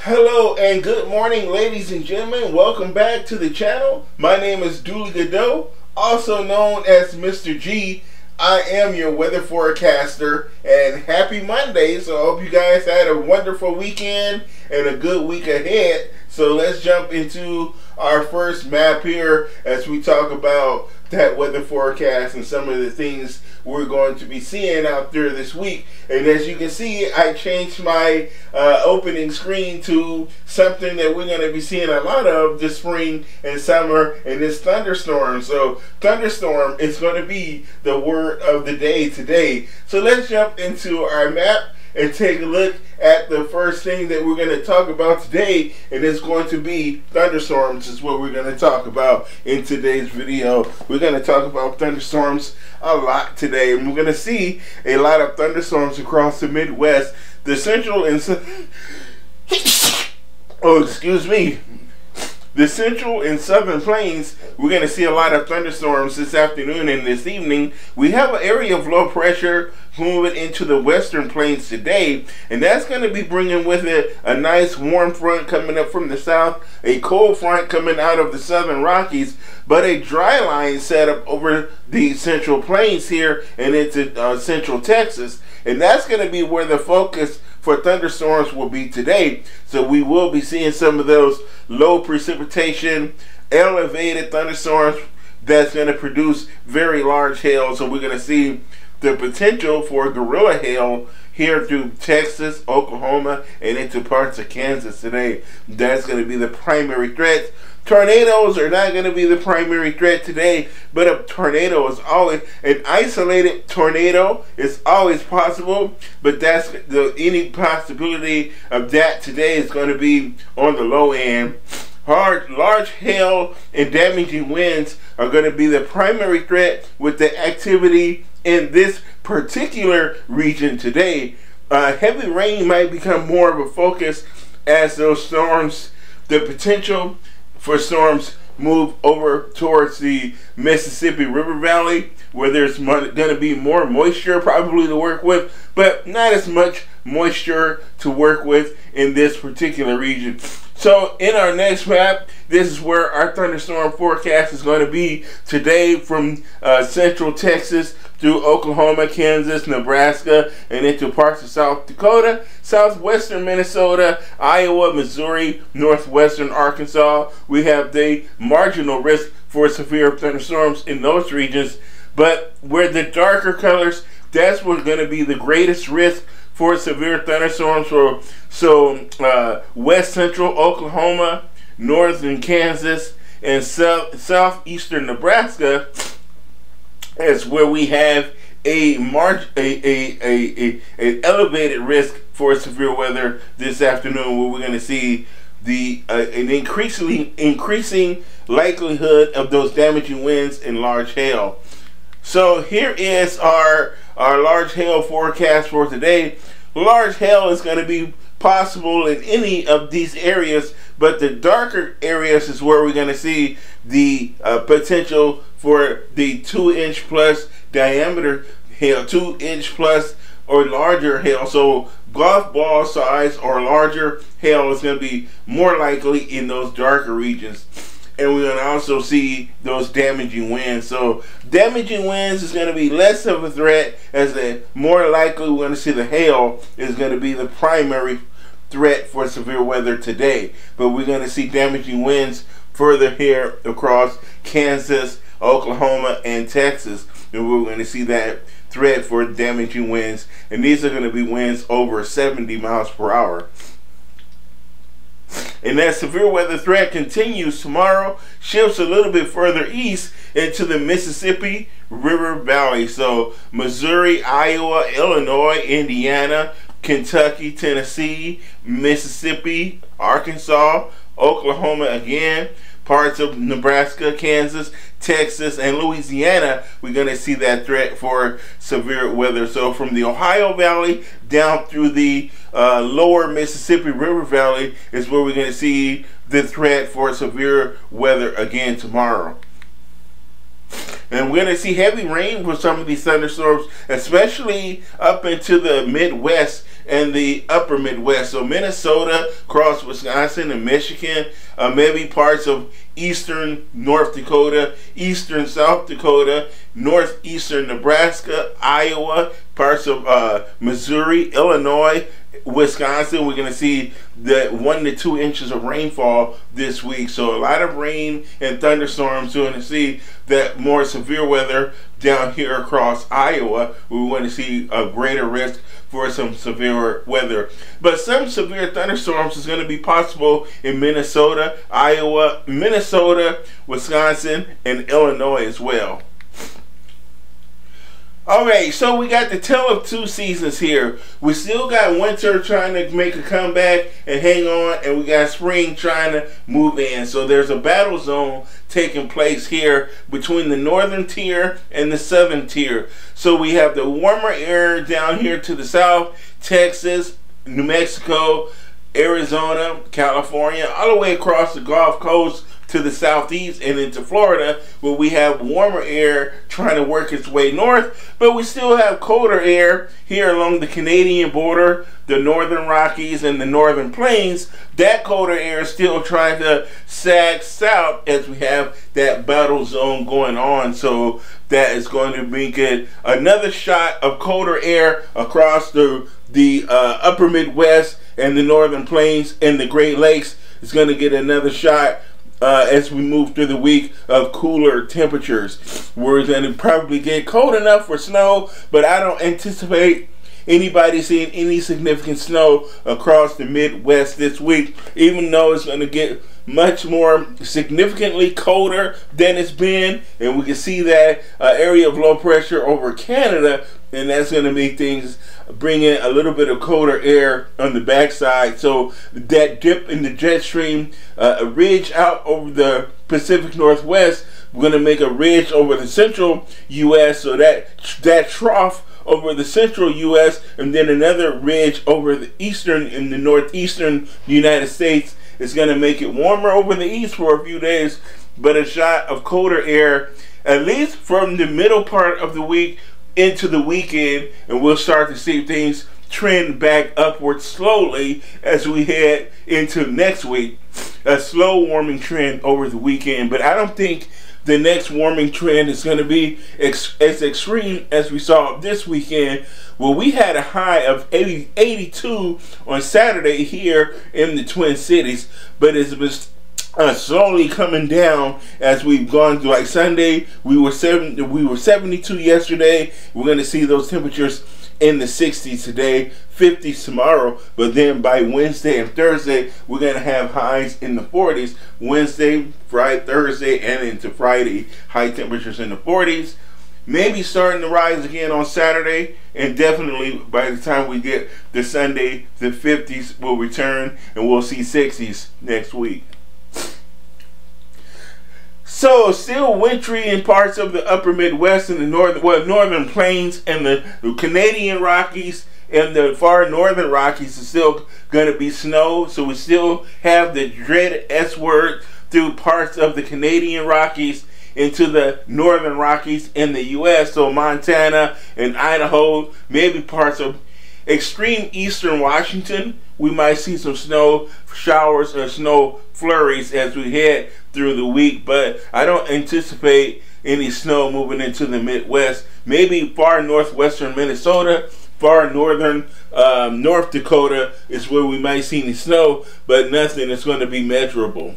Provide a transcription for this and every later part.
Hello and good morning, ladies and gentlemen. Welcome back to the channel. My name is Dooley Godot, also known as Mr. G. I am your weather forecaster, and happy Monday. So I hope you guys had a wonderful weekend and a good week ahead. So let's jump into our first map here as we talk about that weather forecast and some of the things we're going to be seeing out there this week. And as you can see, I changed my opening screen to something that we're going to be seeing a lot of this spring and summer, and it's thunderstorms. So thunderstorm is going to be the word of the day today. So let's jump into our map and take a look at the first thing that we're going to talk about today, and it's going to be thunderstorms is what we're going to talk about in today's video. We're going to talk about thunderstorms a lot today, and we're going to see a lot of thunderstorms across the Midwest, the central and the central and southern plains. We're going to see a lot of thunderstorms this afternoon and this evening. We have an area of low pressure moving into the western plains today, and that's going to be bringing with it a nice warm front coming up from the south, a cold front coming out of the southern Rockies, but a dry line set up over the central plains here and into central Texas. And that's going to be where the focus for thunderstorms will be today. So we will be seeing some of those low precipitation, elevated thunderstorms that's going to produce very large hail. So we're going to see the potential for gorilla hail here through Texas, Oklahoma, and into parts of Kansas today. That's going to be the primary threat. Tornadoes are not going to be the primary threat today, but a tornado is always, an isolated tornado is always possible, but that's any possibility of that today is going to be on the low end. Large hail and damaging winds are going to be the primary threat with the activity in this particular region today. Heavy rain might become more of a focus as those storms, the potential for storms move over towards the Mississippi River Valley, where there's going to be more moisture probably to work with, but not as much moisture to work with in this particular region. So in our next map, this is where our thunderstorm forecast is going to be today from central Texas through Oklahoma, Kansas, Nebraska, and into parts of South Dakota, southwestern Minnesota, Iowa, Missouri, northwestern Arkansas. We have the marginal risk for severe thunderstorms in those regions, but where the darker colors, that's what's going to be the greatest risk for severe thunderstorms. So west central Oklahoma, northern Kansas, and southeastern Nebraska is where we have an elevated risk for severe weather this afternoon, where we're going to see an increasing likelihood of those damaging winds and large hail. So here is our large hail forecast for today. Large hail is going to be possible in any of these areas, but the darker areas is where we're going to see the potential for the 2-inch plus diameter hail, 2-inch plus or larger hail. So golf ball size or larger hail is going to be more likely in those darker regions. And we're going to also see those damaging winds. So damaging winds is going to be less of a threat, as the more likely we're going to see the hail is going to be the primary threat for severe weather today. But we're going to see damaging winds further here across Kansas, Oklahoma, and Texas. And we're going to see that threat for damaging winds. And these are going to be winds over 70 miles per hour. And that severe weather threat continues tomorrow, shifts a little bit further east into the Mississippi River Valley. So Missouri, Iowa, Illinois, Indiana, Kentucky, Tennessee, Mississippi, Arkansas, Oklahoma again, parts of Nebraska, Kansas, Texas, and Louisiana, we're going to see that threat for severe weather. So from the Ohio Valley down through the lower Mississippi River Valley is where we're going to see the threat for severe weather again tomorrow. And we're going to see heavy rain for some of these thunderstorms, especially up into the Midwest and the upper Midwest. So Minnesota, across Wisconsin and Michigan, maybe parts of eastern North Dakota, eastern South Dakota, northeastern Nebraska, Iowa, parts of Missouri, Illinois, Wisconsin. We're going to see that 1 to 2 inches of rainfall this week. So a lot of rain and thunderstorms. We're going to see that more severe weather down here across Iowa. We want to see a greater risk for some severe weather. But some severe thunderstorms is going to be possible in Minnesota, Iowa, Minnesota, Wisconsin, and Illinois as well. Alright, so we got the tale of two seasons here. We still got winter trying to make a comeback and hang on, and we got spring trying to move in. So there's a battle zone taking place here between the northern tier and the southern tier. So we have the warmer air down here to the south, Texas, New Mexico, Arizona, California, all the way across the Gulf Coast to the southeast and into Florida, where we have warmer air trying to work its way north, but we still have colder air here along the Canadian border, the northern Rockies and the northern plains. That colder air is still trying to sag south as we have that battle zone going on. So that is going to make it another shot of colder air across the upper Midwest and the northern plains and the Great Lakes. It's going to get another shot as we move through the week of cooler temperatures. We're going to probably get cold enough for snow, but I don't anticipate anybody seeing any significant snow across the Midwest this week, even though it's going to get much more significantly colder than it's been. And we can see that area of low pressure over Canada, and that's going to make things bring in a little bit of colder air on the backside. So that dip in the jet stream, a ridge out over the Pacific Northwest, we're going to make a ridge over the Central U.S. So that trough over the Central U.S. and then another ridge over the eastern and the northeastern United States is going to make it warmer over the east for a few days, but a shot of colder air at least from the middle part of the week into the weekend, and we'll start to see things trend back upward slowly as we head into next week. A slow warming trend over the weekend, but I don't think the next warming trend is going to be as extreme as we saw this weekend. Well, we had a high of 82 on Saturday here in the Twin Cities, but it's been slowly coming down as we've gone through. Like Sunday, we were 72 yesterday. We're going to see those temperatures in the 60s today, 50s tomorrow, but then by Wednesday and Thursday we're going to have highs in the 40s. Wednesday, Friday, Thursday, and into Friday, high temperatures in the 40s. Maybe starting to rise again on Saturday, and definitely by the time we get to Sunday, the 50s will return, and we'll see 60s next week. So still wintry in parts of the upper Midwest and the northern plains and the Canadian Rockies and the far northern Rockies is still going to be snow. So we still have the dreaded S word through parts of the Canadian Rockies into the northern Rockies in the U.S. So Montana and Idaho, maybe parts of extreme eastern Washington, we might see some snow showers or snow flurries as we head through the week, but I don't anticipate any snow moving into the Midwest. Maybe far northwestern Minnesota, far northern North Dakota is where we might see any snow, but nothing that's going to be measurable.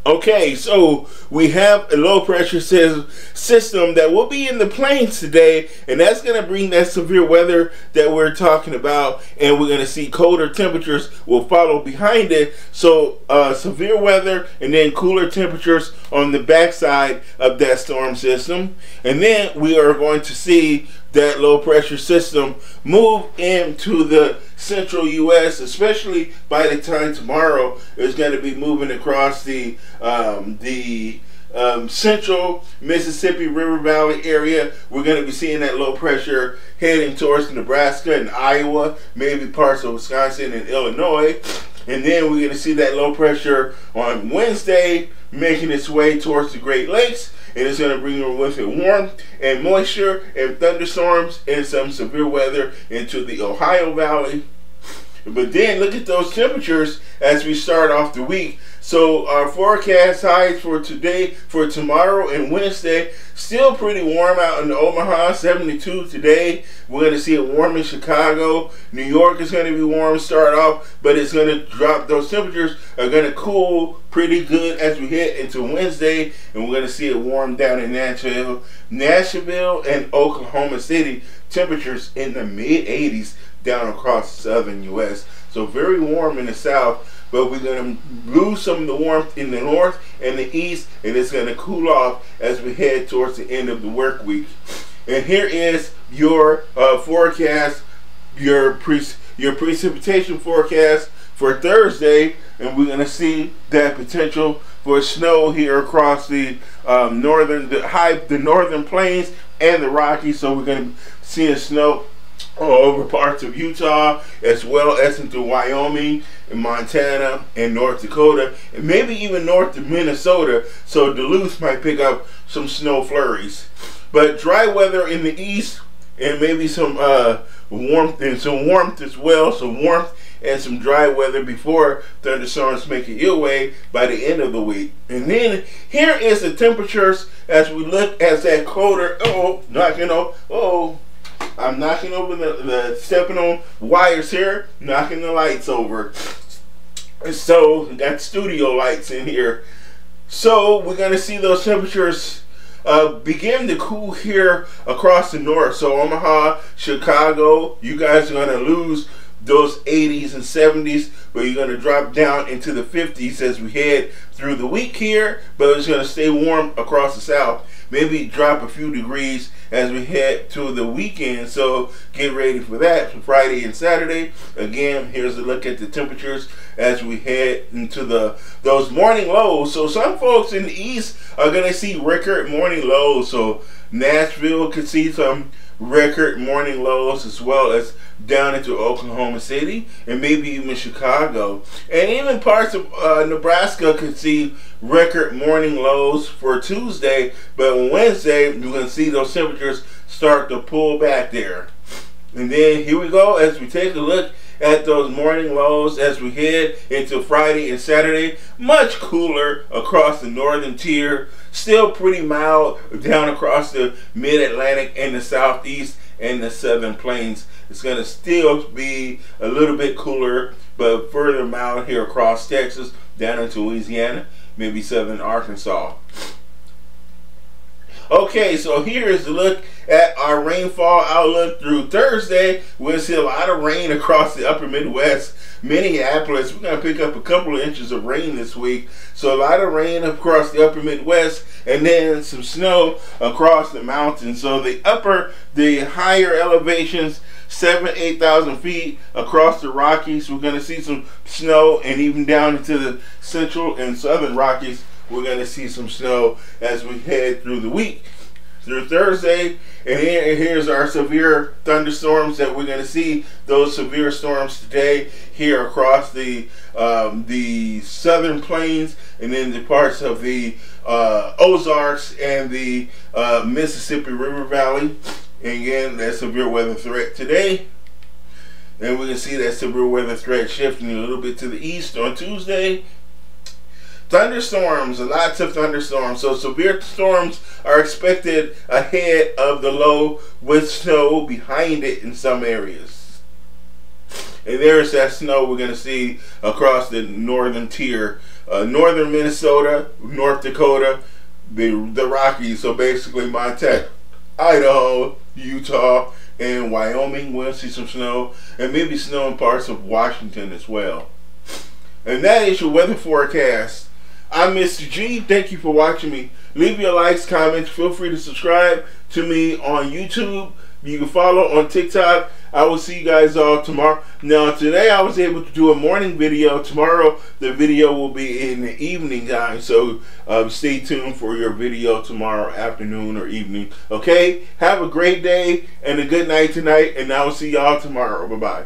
Okay, so we have a low pressure system that will be in the plains today, and that's going to bring that severe weather that we're talking about, and we're going to see colder temperatures will follow behind it. So severe weather and then cooler temperatures on the backside of that storm system, and then we are going to see that low pressure system move into the Central U.S., especially by the time tomorrow is going to be moving across the central Mississippi River Valley area. We're going to be seeing that low pressure heading towards Nebraska and Iowa, maybe parts of Wisconsin and Illinois. And then we're going to see that low pressure on Wednesday making its way towards the Great Lakes. and it's going to bring with it warmth and moisture and thunderstorms and some severe weather into the Ohio Valley. But then look at those temperatures as we start off the week. So our forecast highs for today, for tomorrow and Wednesday, still pretty warm out in Omaha, 72 today. We're going to see it warm in Chicago. New York is going to be warm to start off, but it's going to drop. Those temperatures are going to cool pretty good as we head into Wednesday, and we're going to see it warm down in Nashville and Oklahoma City. Temperatures in the mid-80s down across the southern U.S. So very warm in the south, but we're going to lose some of the warmth in the north and the east, and it's going to cool off as we head towards the end of the work week. And here is your forecast, your precipitation forecast for Thursday, and we're going to see that potential for snow here across the northern plains and the Rockies. So we're going to see a snow over parts of Utah, as well as into Wyoming and Montana and North Dakota, and maybe even north of Minnesota. So Duluth might pick up some snow flurries. But dry weather in the east, and maybe some warmth as well. Some warmth and some dry weather before thunderstorms make it your way by the end of the week. And then here is the temperatures as we look at that colder. I'm knocking over the stepping on wires here, knocking the lights over. So we got studio lights in here. So we're going to see those temperatures begin to cool here across the north. So Omaha, Chicago, you guys are going to lose those 80s and 70s, but you're going to drop down into the 50s as we head through the week here, but it's going to stay warm across the south. Maybe drop a few degrees as we head to the weekend, so get ready for that for Friday and Saturday. Again, here's a look at the temperatures as we head into those morning lows. So some folks in the east are going to see record morning lows. So Nashville could see some record morning lows, as well as down into Oklahoma City and maybe even Chicago, and even parts of Nebraska could see record morning lows for Tuesday. But on Wednesday, you're going to see those temperatures start to pull back there. And then here we go as we take a look at those morning lows as we head into Friday and Saturday. Much cooler across the northern tier, still pretty mild down across the mid-Atlantic and the southeast and the southern plains. It's going to still be a little bit cooler, but further mild here across Texas, down into Louisiana, maybe southern Arkansas. Okay, so here is the look at our rainfall outlook through Thursday. We'll see a lot of rain across the upper Midwest. Minneapolis, we're going to pick up a couple of inches of rain this week. So a lot of rain across the upper Midwest, and then some snow across the mountains. So the higher elevations, 8,000 feet across the Rockies, we're going to see some snow, and even down into the central and southern Rockies, we're going to see some snow as we head through the week, through Thursday. And here's our severe thunderstorms that we're going to see. Those severe storms today here across the southern plains, and then the parts of the Ozarks and the Mississippi River Valley. And again, that severe weather threat today. And we can see that severe weather threat shifting a little bit to the east on Tuesday. Thunderstorms, lots of thunderstorms. So severe storms are expected ahead of the low, with snow behind it in some areas. And there's that snow we're going to see across the northern tier. Northern Minnesota, North Dakota, the Rockies. So basically Montana, Idaho, Utah, and Wyoming. We'll see some snow, and maybe snow in parts of Washington as well. And that is your weather forecast. I'm Mr. G. Thank you for watching me. Leave your likes, comments. Feel free to subscribe to me on YouTube. You can follow on TikTok. I will see you guys all tomorrow. Now, today I was able to do a morning video. Tomorrow, the video will be in the evening time. So stay tuned for your video tomorrow afternoon or evening. Okay? Have a great day and a good night tonight. And I will see y'all tomorrow. Bye-bye.